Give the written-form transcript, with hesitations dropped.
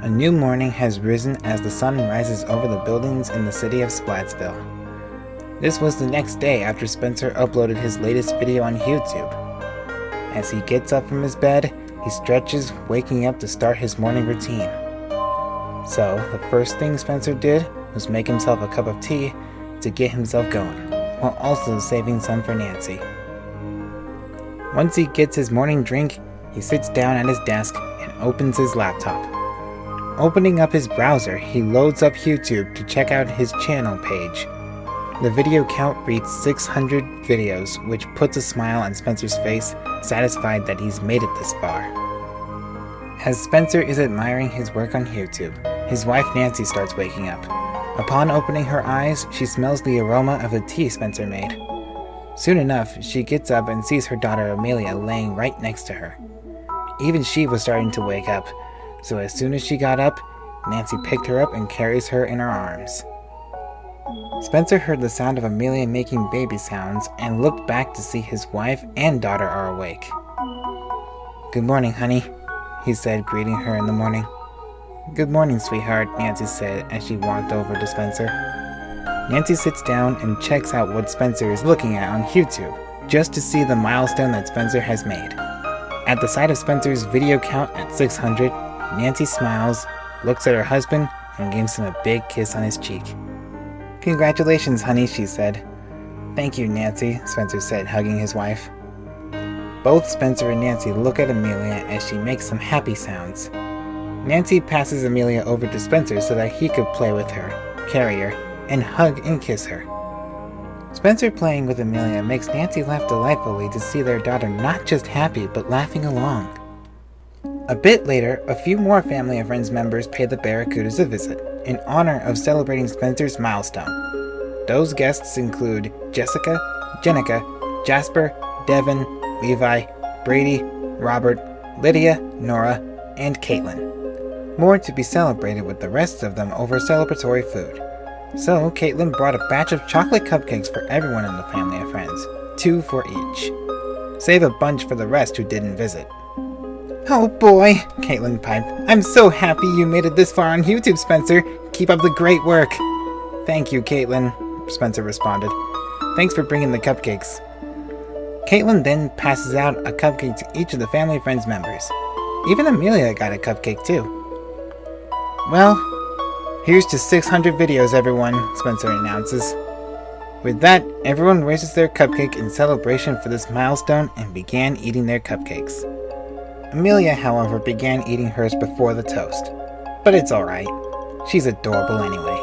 A new morning has risen as the sun rises over the buildings in the city of Splatsville. This was the next day after Spencer uploaded his latest video on YouTube. As he gets up from his bed, he stretches, waking up to start his morning routine. So, the first thing Spencer did was make himself a cup of tea to get himself going, while also saving some for Nancy. Once he gets his morning drink, he sits down at his desk and opens his laptop. Opening up his browser, he loads up YouTube to check out his channel page. The video count reads 600 videos, which puts a smile on Spencer's face, satisfied that he's made it this far. As Spencer is admiring his work on YouTube, his wife Nancy starts waking up. Upon opening her eyes, she smells the aroma of the tea Spencer made. Soon enough, she gets up and sees her daughter Amelia laying right next to her. Even she was starting to wake up, so as soon as she got up, Nancy picked her up and carries her in her arms. Spencer heard the sound of Amelia making baby sounds and looked back to see his wife and daughter are awake. "Good morning, honey," he said, greeting her in the morning. "Good morning, sweetheart," Nancy said as she walked over to Spencer. Nancy sits down and checks out what Spencer is looking at on YouTube, just to see the milestone that Spencer has made. At the sight of Spencer's video count at 600, Nancy smiles, looks at her husband, and gives him a big kiss on his cheek. "Congratulations, honey," she said. "Thank you, Nancy," Spencer said, hugging his wife. Both Spencer and Nancy look at Amelia as she makes some happy sounds. Nancy passes Amelia over to Spencer so that he could play with her, carry her, and hug and kiss her. Spencer playing with Amelia makes Nancy laugh delightfully to see their daughter not just happy but laughing along. A bit later, a few more family and friends members pay the Barracudas a visit in honor of celebrating Spencer's milestone. Those guests include Jessica, Jenica, Jasper, Devin, Levi, Brady, Robert, Lydia, Nora, and Caitlin. More to be celebrated with the rest of them over celebratory food. So, Caitlin brought a batch of chocolate cupcakes for everyone in the family and friends, 2 for each. Save a bunch for the rest who didn't visit. "Oh boy," Caitlin piped. "I'm so happy you made it this far on YouTube, Spencer. Keep up the great work." "Thank you, Caitlin," Spencer responded. "Thanks for bringing the cupcakes." Caitlin then passes out a cupcake to each of the family and friends members. Even Amelia got a cupcake too. "Well, here's to 600 videos, everyone," Spencer announces. With that, everyone raises their cupcake in celebration for this milestone and began eating their cupcakes. Amelia, however, began eating hers before the toast. But it's alright. She's adorable anyway.